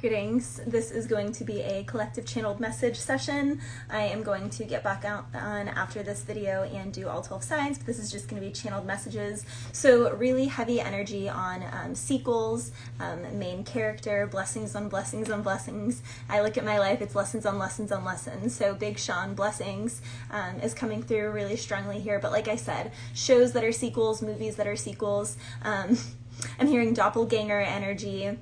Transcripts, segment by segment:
Greetings. This is going to be a collective channeled message session. I am going to get back out on after this video and do all 12 signs, but this is just going to be channeled messages. So really heavy energy on sequels, main character, blessings on blessings on blessings. I look at my life, it's lessons on lessons on lessons. So Big Sean blessings is coming through really strongly here. But like I said, shows that are sequels, movies that are sequels. I'm hearing doppelganger energy.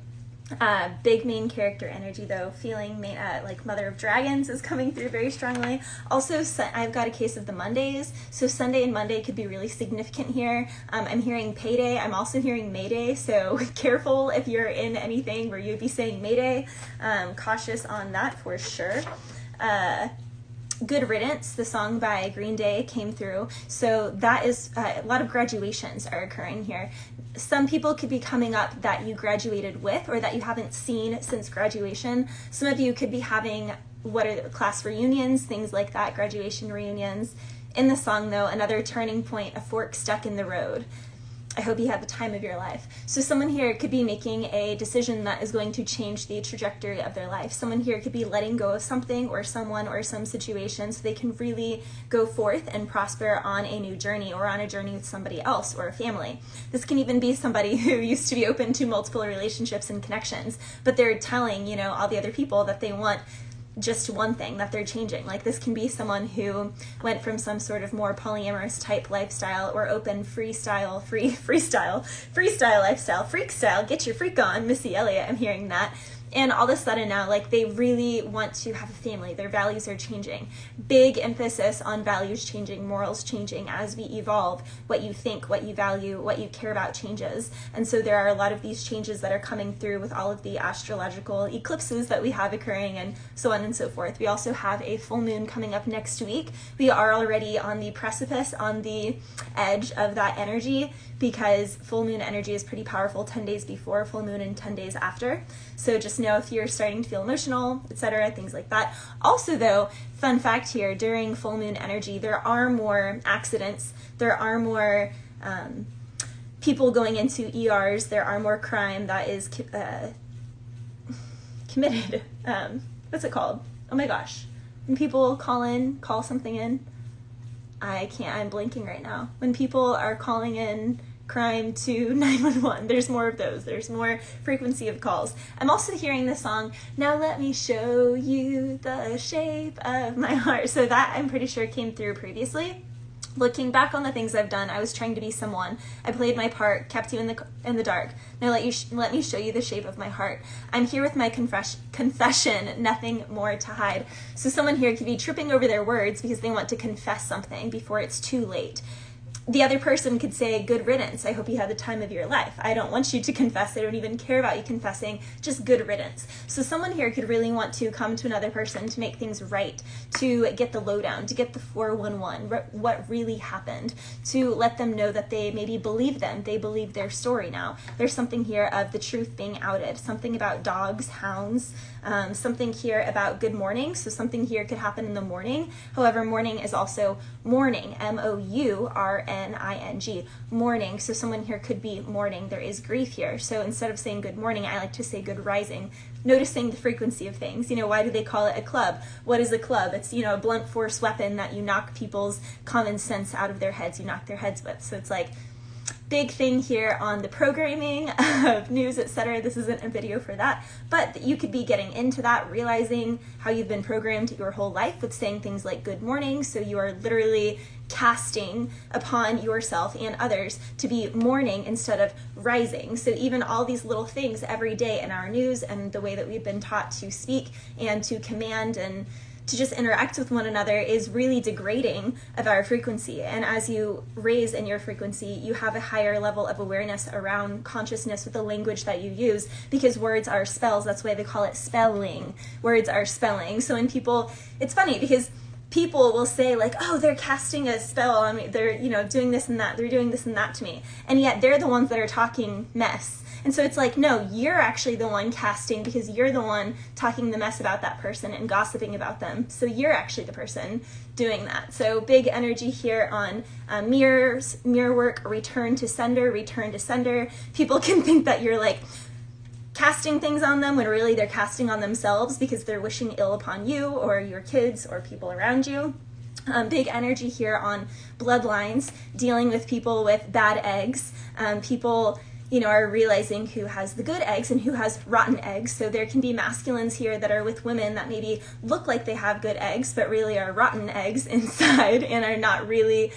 Big main character energy though, feeling like Mother of Dragons is coming through very strongly. Also, I've got a case of the Mondays, so Sunday and Monday could be really significant here. I'm hearing payday, I'm also hearing Mayday, so careful if you're in anything where you'd be saying Mayday. Cautious on that for sure. Good Riddance, the song by Green Day, came through. So that is, a lot of graduations are occurring here. Some people could be coming up that you graduated with or that you haven't seen since graduation. Some of you could be having class reunions, things like that, graduation reunions. In the song though, another turning point, a fork stuck in the road. I hope you had the time of your life. So someone here could be making a decision that is going to change the trajectory of their life. Someone here could be letting go of something or someone or some situation so they can really go forth and prosper on a new journey or on a journey with somebody else or a family. This can even be somebody who used to be open to multiple relationships and connections, but they're telling, you know, all the other people that they want just one thing, that they're changing. Like this can be someone who went from some sort of more polyamorous type lifestyle or open freestyle lifestyle, freak style, get your freak on, Missy Elliott, I'm hearing that. And all of a sudden now, like they really want to have a family. Their values are changing. Big emphasis on values changing, morals changing as we evolve. What you think, what you value, what you care about changes. And so there are a lot of these changes that are coming through with all of the astrological eclipses that we have occurring and so on and so forth. We also have a full moon coming up next week. We are already on the precipice, on the edge of that energy, because full moon energy is pretty powerful 10 days before full moon and 10 days after. So just know if you're starting to feel emotional, etc., things like that. Also though, fun fact here, during full moon energy, there are more accidents, there are more people going into ERs, there are more crime that is committed. What's it called? Oh my gosh. When people call something in, I'm blanking right now. When people are calling in crime to 911, there's more of those. There's more frequency of calls. I'm also hearing the song, Now Let Me Show You the Shape of My Heart. So that I'm pretty sure came through previously. Looking back on the things I've done, I was trying to be someone. I played my part, kept you in the dark. Now let me show you the shape of my heart. I'm here with my confession, nothing more to hide. So someone here could be tripping over their words because they want to confess something before it's too late. The other person could say, good riddance, I hope you had the time of your life. I don't want you to confess, I don't even care about you confessing, just good riddance. So someone here could really want to come to another person to make things right, to get the lowdown, to get the 411, what really happened, to let them know that they maybe believe them, they believe their story now. There's something here of the truth being outed, something about dogs, hounds, something here about good morning, so something here could happen in the morning. However, morning is also mourning, M-O-U-R-N-I-N-G, mourning, so someone here could be mourning. There is grief here, so instead of saying good morning, I like to say good rising, noticing the frequency of things. You know, why do they call it a club? What is a club? It's, you know, a blunt force weapon that you knock people's common sense out of their heads, you knock their heads with. So it's like, big thing here on the programming of news, etc. This isn't a video for that, but you could be getting into that, realizing how you've been programmed your whole life with saying things like good morning. So you are literally casting upon yourself and others to be mourning instead of rising. So even all these little things every day in our news and the way that we've been taught to speak and to command and to just interact with one another is really degrading of our frequency. And as you raise in your frequency, you have a higher level of awareness around consciousness with the language that you use, because words are spells. That's why they call it spelling. Words are spelling. So when people, it's funny because people will say like, oh, they're casting a spell on me. They're, you know, doing this and that. They're doing this and that to me. And yet they're the ones that are talking mess. And so it's like, no, you're actually the one casting because you're the one talking the mess about that person and gossiping about them. So you're actually the person doing that. So big energy here on mirrors, mirror work, return to sender, return to sender. People can think that you're like casting things on them when really they're casting on themselves because they're wishing ill upon you or your kids or people around you. Big energy here on bloodlines, dealing with people with bad eggs. People, are realizing who has the good eggs and who has rotten eggs. So there can be masculines here that are with women that maybe look like they have good eggs, but really are rotten eggs inside and are not really,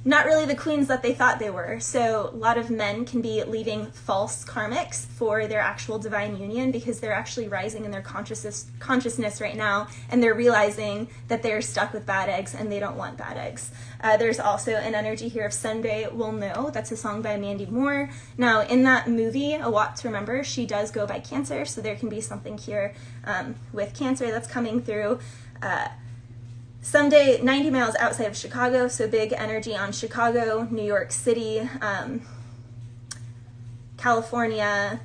not really the queens that they thought they were. So a lot of men can be leaving false karmics for their actual divine union because they're actually rising in their consciousness right now, and they're realizing that they're stuck with bad eggs and they don't want bad eggs. There's also an energy here of Someday We'll Know. That's a song by Mandy Moore. Now, in that movie, A Lot to Remember, she does go by Cancer, so there can be something here with Cancer that's coming through. Someday, 90 miles outside of Chicago, so big energy on Chicago, New York City, California,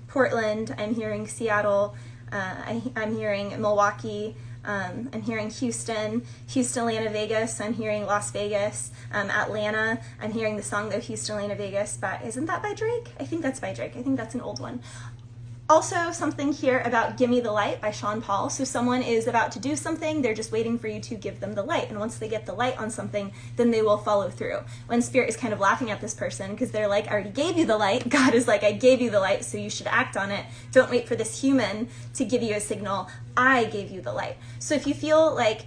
Portland. I'm hearing Seattle. I'm hearing Milwaukee. I'm hearing Houston, Atlanta, Vegas. I'm hearing Las Vegas, Atlanta. I'm hearing the song though, Houston, Atlanta, Vegas, but isn't that by Drake? I think that's by Drake. I think that's an old one. Also, something here about Gimme the Light by Sean Paul. So someone is about to do something, they're just waiting for you to give them the light. And once they get the light on something, then they will follow through. When Spirit is kind of laughing at this person because they're like, I already gave you the light. God is like, I gave you the light, so you should act on it. Don't wait for this human to give you a signal. I gave you the light. So if you feel like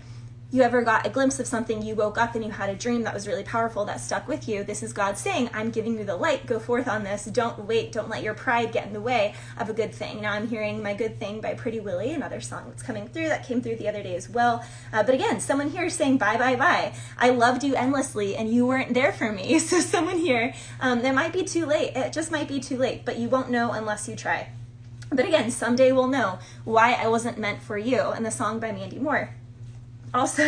you ever got a glimpse of something, you woke up and you had a dream that was really powerful that stuck with you, this is God saying, I'm giving you the light, go forth on this, don't wait, don't let your pride get in the way of a good thing. Now I'm hearing My Good Thing by Pretty Willie, another song that's coming through, that came through the other day as well. But again, someone here is saying bye, bye, bye. I loved you endlessly and you weren't there for me. So someone here, that might be too late, it just might be too late, but you won't know unless you try. But again, someday we'll know why I wasn't meant for you, and the song by Mandy Moore. Also,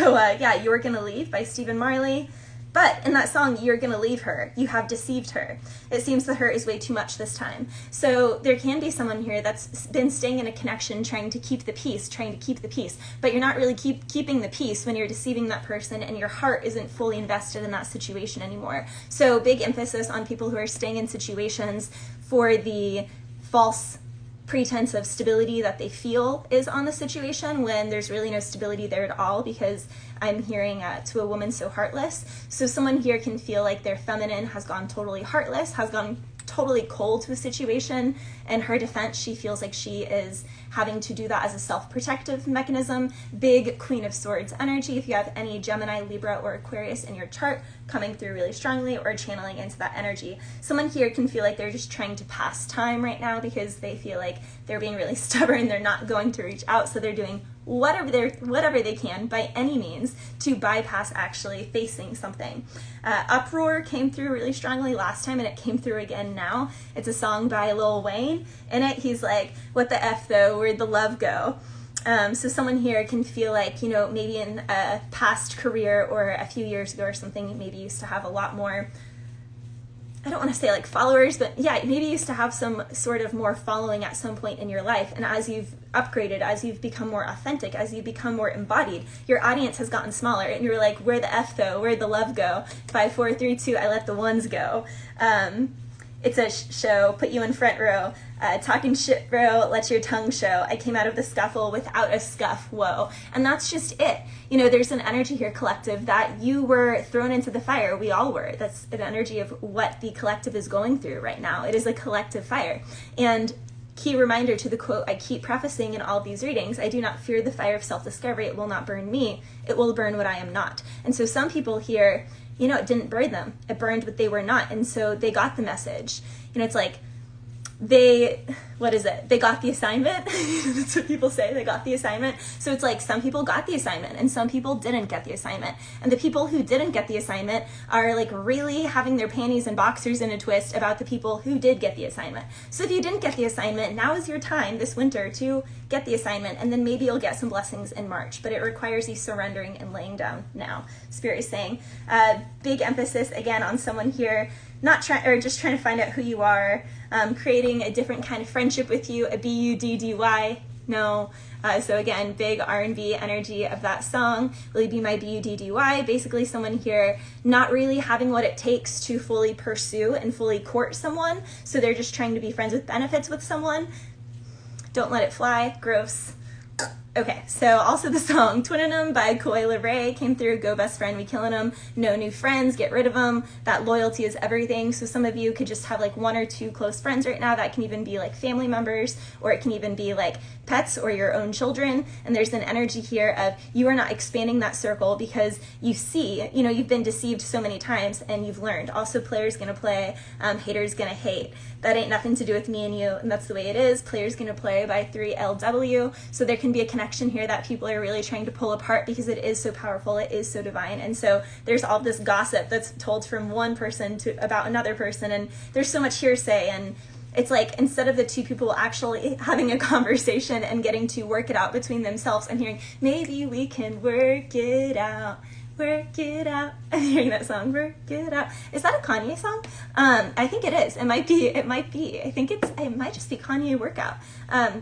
You Were Gonna Leave by Stephen Marley. But in that song, You're Gonna Leave Her, you have deceived her. It seems the hurt is way too much this time. So there can be someone here that's been staying in a connection, trying to keep the peace, but you're not really keeping the peace when you're deceiving that person and your heart isn't fully invested in that situation anymore. So big emphasis on people who are staying in situations for the false pretense of stability that they feel is on the situation when there's really no stability there at all, because I'm hearing to a woman so heartless. So someone here can feel like their feminine has gone totally heartless, has gone totally cold to a situation. In her defense, she feels like she is having to do that as a self-protective mechanism. Big Queen of Swords energy. If you have any Gemini, Libra, or Aquarius in your chart, coming through really strongly or channeling into that energy. Someone here can feel like they're just trying to pass time right now because they feel like they're being really stubborn, they're not going to reach out, so they're doing whatever they can by any means to bypass actually facing something. Uproar came through really strongly last time and it came through again now. It's a song by Lil Wayne. In it, he's like, what the F though, where'd the love go? So someone here can feel like, maybe in a past career or a few years ago or something, maybe used to have a lot more, I don't want to say like followers, but yeah, maybe used to have some sort of more following at some point in your life. And as you've upgraded, as you've become more authentic, as you become more embodied, your audience has gotten smaller and you're like, where the F though, where'd the love go? 5, 4, 3, 2, I let the ones go. It's a show, put you in front row, talking shit bro, let your tongue show. I came out of the scuffle without a scuff, whoa. And that's just it. There's an energy here, collective, that you were thrown into the fire. We all were. That's an energy of what the collective is going through right now. It is a collective fire. And key reminder to the quote I keep prefacing in all these readings, I do not fear the fire of self-discovery. It will not burn me. It will burn what I am not. And so some people here, it didn't burn them. It burned what they were not. And so they got the message. It's like they got the assignment. That's what people say, they got the assignment. So it's like some people got the assignment and some people didn't get the assignment. And the people who didn't get the assignment are like really having their panties and boxers in a twist about the people who did get the assignment. So if you didn't get the assignment, now is your time this winter to get the assignment, and then maybe you'll get some blessings in March, but it requires you surrendering and laying down now. Spirit is saying, big emphasis again on someone here just trying to find out who you are, creating a different kind of friendship with you, a BUDDY, No. So again, big R&B energy of that song. Will you be my BUDDY? Basically someone here not really having what it takes to fully pursue and fully court someone. So they're just trying to be friends with benefits with someone. Don't let it fly. Gross. Okay, so also the song Twinning 'em by Coi Leray came through. Go best friend, we killing 'em. No new friends, get rid of them. That loyalty is everything. So some of you could just have like 1 or 2 close friends right now. That can even be like family members, or it can even be like pets or your own children. And there's an energy here of you are not expanding that circle because you see, you know, you've been deceived so many times and you've learned. Also, player's gonna play, hater's gonna hate. That ain't nothing to do with me and you, and that's the way it is. Player's gonna play by 3LW. So there can be a connection here that people are really trying to pull apart because it is so powerful, it is so divine. And so there's all this gossip that's told from one person to about another person, and there's so much hearsay, and it's like instead of the 2 people actually having a conversation and getting to work it out between themselves and hearing, maybe we can work it out. Work it out. I'm hearing that song, work it out. Is that a Kanye song? I think it is. It might be. I think it might just be Kanye workout.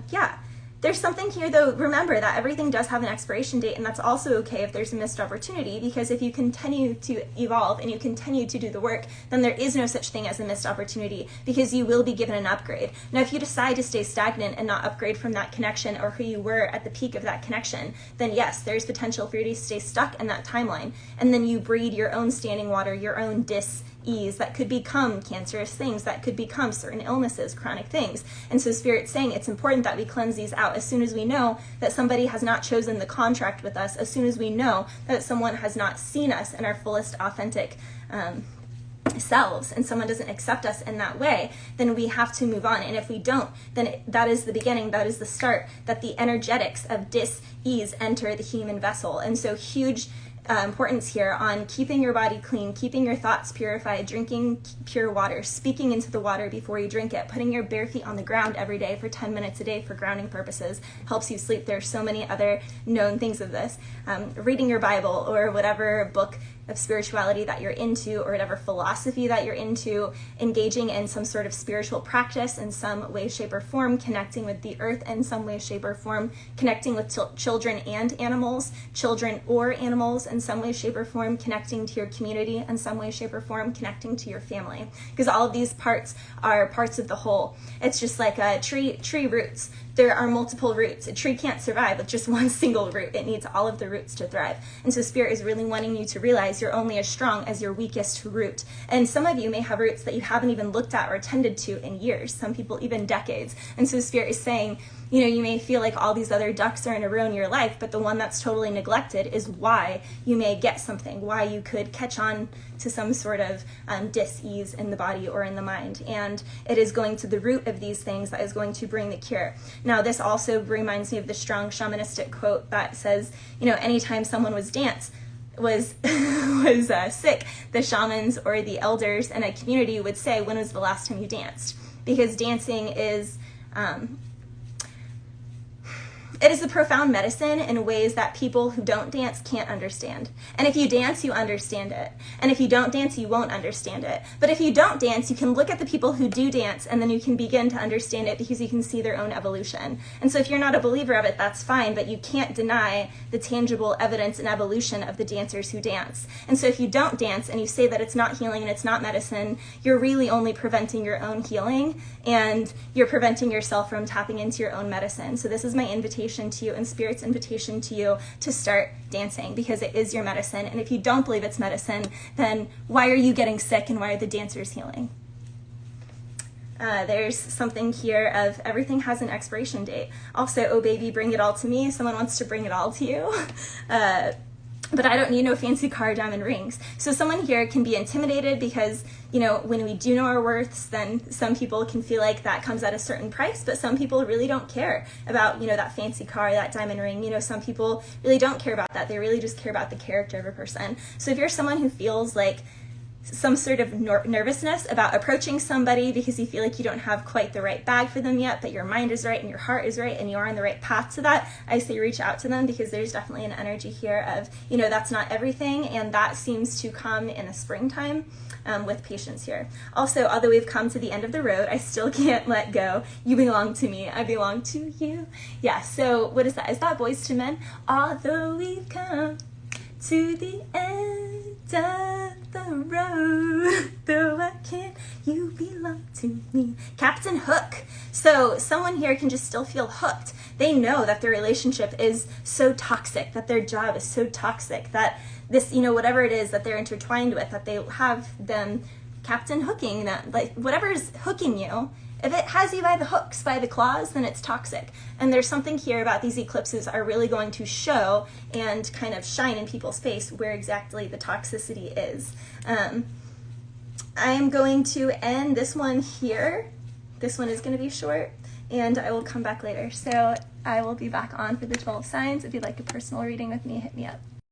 Yeah. There's something here though, remember that everything does have an expiration date, and that's also okay if there's a missed opportunity, because if you continue to evolve and you continue to do the work, then there is no such thing as a missed opportunity, because you will be given an upgrade. Now, if you decide to stay stagnant and not upgrade from that connection or who you were at the peak of that connection, then yes, there's potential for you to stay stuck in that timeline, and then you breed your own standing water, your own dis-ease that could become cancerous things, that could become certain illnesses, chronic things. And so Spirit's saying it's important that we cleanse these out as soon as we know that somebody has not chosen the contract with us, as soon as we know that someone has not seen us in our fullest authentic selves, and someone doesn't accept us in that way, then we have to move on. And if we don't, then that is the beginning, that is the start, that the energetics of dis-ease enter the human vessel. And so huge importance here on keeping your body clean, keeping your thoughts purified, drinking pure water, speaking into the water before you drink it, putting your bare feet on the ground every day for 10 minutes a day for grounding purposes helps you sleep. There's so many other known things of this. Reading your Bible or whatever book of spirituality that you're into, or whatever philosophy that you're into, engaging in some sort of spiritual practice in some way, shape, or form, connecting with the earth in some way, shape, or form, connecting with children and animals, children or animals in some way, shape, or form, connecting to your community in some way, shape, or form, connecting to your family. Because all of these parts are parts of the whole. It's just like tree roots. There are multiple roots. A tree can't survive with just one single root. It needs all of the roots to thrive. And so Spirit is really wanting you to realize you're only as strong as your weakest root. And some of you may have roots that you haven't even looked at or attended to in years, some people even decades. And so Spirit is saying, you know, you may feel like all these other ducks are in a row in your life, but the one that's totally neglected is why you may get something, why you could catch on to some sort of dis-ease in the body or in the mind. And it is going to the root of these things that is going to bring the cure. Now, this also reminds me of the strong shamanistic quote that says, you know, anytime someone was sick, the shamans or the elders in a community would say, when was the last time you danced? Because dancing is it is a profound medicine in ways that people who don't dance can't understand. And if you dance, you understand it. And if you don't dance, you won't understand it. But if you don't dance, you can look at the people who do dance, and then you can begin to understand it because you can see their own evolution. And so if you're not a believer of it, that's fine, but you can't deny the tangible evidence and evolution of the dancers who dance. And so if you don't dance and you say that it's not healing and it's not medicine, you're really only preventing your own healing, and you're preventing yourself from tapping into your own medicine. So this is my invitation to you and Spirit's invitation to you to start dancing, because it is your medicine. And if you don't believe it's medicine, then why are you getting sick and why are the dancers healing? There's something here of everything has an expiration date. Also, oh baby, bring it all to me. Someone wants to bring it all to you. But I don't need no fancy car, diamond rings. So someone here can be intimidated because, you know, when we do know our worths, then some people can feel like that comes at a certain price, but some people really don't care about, you know, that fancy car, that diamond ring. You know, some people really don't care about that. They really just care about the character of a person. So if you're someone who feels like some sort of nervousness about approaching somebody because you feel like you don't have quite the right bag for them yet, but your mind is right and your heart is right and you're on the right path to that, I say reach out to them, because there's definitely an energy here of, you know, that's not everything, and that seems to come in the springtime. with patience here. Also, although we've come to the end of the road, I still can't let go. You belong to me, I belong to you. Yeah, so what is that? Is that Boys to Men? Although we've come to the end of the road, though I can't, you belong to me. Captain Hook. So someone here can just still feel hooked. They know that their relationship is so toxic, that their job is so toxic, that this, you know, whatever it is that they're intertwined with, that they have them captain hooking them. Like, whatever's hooking you, if it has you by the hooks, by the claws, then it's toxic. And there's something here about these eclipses are really going to show and kind of shine in people's face where exactly the toxicity is. I am going to end this one here. This one is going to be short, and I will come back later. So I will be back on for the 12 signs. If you'd like a personal reading with me, hit me up.